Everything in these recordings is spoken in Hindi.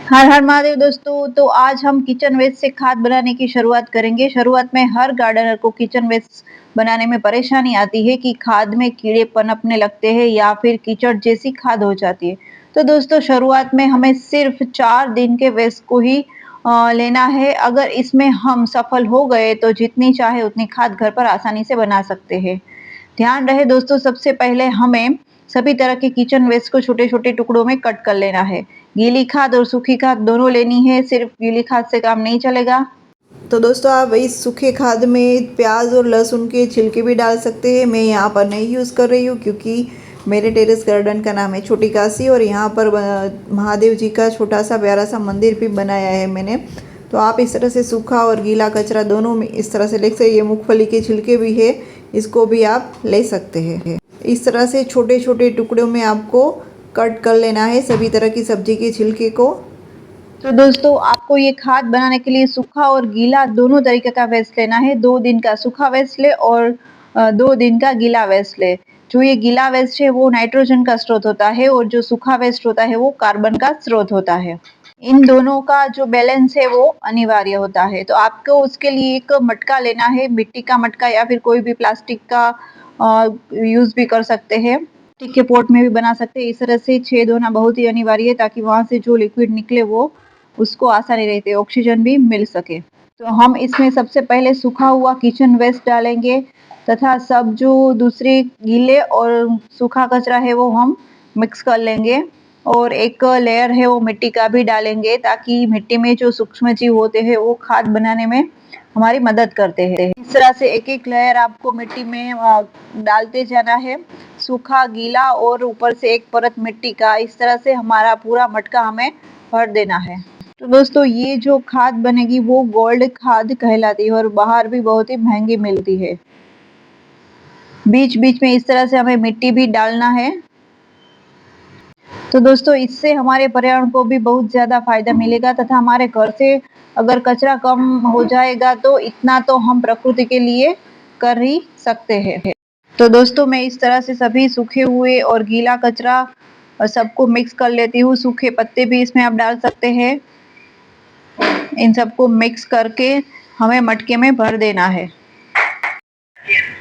हर हर महादेव दोस्तों। तो आज हम किचन वेस्ट से खाद बनाने की शुरुआत करेंगे। शुरुआत में हर गार्डनर को किचन वेस्ट बनाने में परेशानी आती है कि खाद में कीड़े पनपने लगते हैं या फिर कीचड़ जैसी खाद हो जाती है। तो दोस्तों शुरुआत में हमें सिर्फ 4 दिन के वेस्ट को ही लेना है। अगर इसमें हम सफल हो गए तो जितनी चाहे उतनी खाद घर पर आसानी से बना सकते हैं। ध्यान रहे दोस्तों, सबसे पहले हमें सभी तरह के किचन वेस्ट को छोटे-छोटे टुकड़ों में कट कर लेना है। गीली खाद और सूखी खाद दोनों लेनी है, सिर्फ गीली खाद से काम नहीं चलेगा। तो दोस्तों आप इस सूखे खाद में प्याज और लहसुन के छिलके भी डाल सकते हैं। मैं यहाँ पर नहीं यूज़ कर रही हूँ क्योंकि मेरे टेरेस गार्डन का नाम है छोटी काशी और यहाँ पर महादेव जी का छोटा सा प्यारा सा मंदिर भी बनाया है मैंने। तो आप इस तरह से सूखा और गीला कचरा दोनों में इस तरह से ले सकते हैं। ये मूंगफली के छिलके भी है, इसको भी आप ले सकते हैं। इस तरह से छोटे छोटे टुकड़ों में आपको कट कर लेना है सभी तरह की सब्जी के छिलके को। तो दोस्तों आपको ये खाद बनाने के लिए सूखा और गीला दोनों तरीके का वेस्ट लेना है। 2 दिन का सूखा वेस्ट ले और 2 दिन का गीला वेस्ट ले। जो ये गीला वेस्ट है वो नाइट्रोजन का स्रोत होता है और जो सूखा वेस्ट होता है वो कार्बन का स्रोत होता है। इन दोनों का जो बैलेंस है वो अनिवार्य होता है। तो आपको उसके लिए एक मटका लेना है, मिट्टी का मटका या फिर कोई भी प्लास्टिक का यूज़ भी कर सकते हैं। प्लास्टिक के पॉट में भी बना सकते हैं। इस तरह से छेद होना बहुत ही अनिवार्य है ताकि वहाँ से जो लिक्विड निकले वो उसको आसानी रहती है, ऑक्सीजन भी मिल सके। तो हम इसमें सबसे पहले सूखा हुआ किचन वेस्ट डालेंगे तथा सब जो दूसरे गीले और सूखा कचरा है वो हम मिक्स कर लेंगे और एक लेयर है वो मिट्टी का भी डालेंगे ताकि मिट्टी में जो सूक्ष्म जीव होते हैं वो खाद बनाने में हमारी मदद करते हैं। इस तरह से एक-एक लेयर आपको मिट्टी में डालते जाना है, सूखा, गीला और ऊपर से एक परत मिट्टी का। इस तरह से हमारा पूरा मटका हमें भर देना है। तो दोस्तों ये जो खाद बनेगी वो गोल्ड खाद कहलाती है और बाहर भी बहुत ही महंगी मिलती है। बीच-बीच में इस तरह से हमें मिट्टी भी डालना है। तो दोस्तों इससे हमारे पर्यावरण को भी बहुत ज़्यादा फ़ायदा मिलेगा तथा हमारे घर से अगर कचरा कम हो जाएगा तो इतना तो हम प्रकृति के लिए कर ही सकते हैं। तो दोस्तों मैं इस तरह से सभी सूखे हुए और गीला कचरा सबको मिक्स कर लेती हूँ। सूखे पत्ते भी इसमें आप डाल सकते हैं। इन सबको मिक्स करके हमें मटके में भर देना है।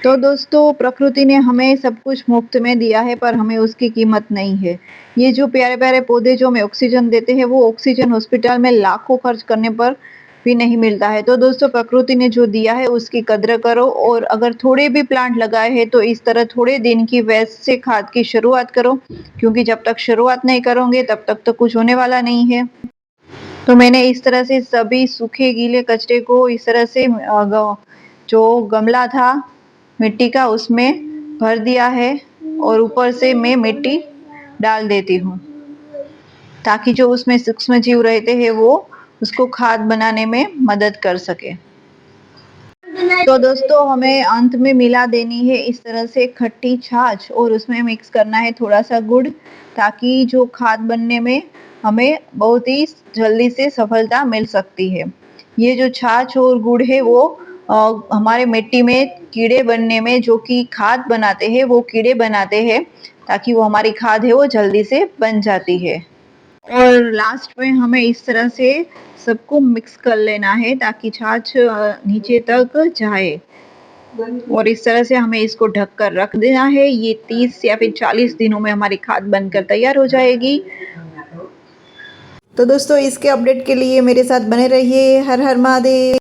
तो दोस्तों प्रकृति ने हमें सब कुछ मुफ्त में दिया है पर हमें उसकी कीमत नहीं है। ये जो प्यारे-प्यारे पौधे जो हमें ऑक्सीजन देते हैं वो ऑक्सीजन हॉस्पिटल में लाखों खर्च करने पर भी नहीं मिलता है। तो दोस्तों प्रकृति ने जो दिया है उसकी कद्र करो और अगर थोड़े भी प्लांट लगाए हैं तो इस तरह थोड़े दिन की वेस्ट से खाद की शुरुआत करो क्योंकि जब तक शुरुआत नहीं करोगे तब तक तो कुछ होने वाला नहीं है। तो मैंने इस तरह से सभी सूखे गीले कचरे को इस तरह से जो गमला था मिट्टी का उसमें भर दिया है और ऊपर से मैं मिट्टी डाल देती हूँ ताकि जो उसमें सूक्ष्म जीव रहते हैं वो उसको खाद बनाने में मदद कर सके। तो दोस्तों हमें अंत में मिला देनी है इस तरह से खट्टी छाछ और उसमें मिक्स करना है थोड़ा सा गुड़ ताकि जो खाद बनने में हमें बहुत ही जल्दी से सफलता मिल सकती है। ये जो छाछ और गुड़ है वो हमारे मिट्टी में कीड़े बनने में जो कि खाद बनाते हैं वो कीड़े बनाते हैं ताकि वो हमारी खाद है वो जल्दी से बन जाती है। और लास्ट में हमें इस तरह से सबको मिक्स कर लेना है ताकि छाछ नीचे तक जाए और इस तरह से हमें इसको ढक कर रख देना है। ये 30 या फिर 40 दिनों में हमारी खाद बनकर तैयार हो जाएगी। तो दोस्तों इसके अपडेट के लिए मेरे साथ बने रहिए। हर हर महादेव।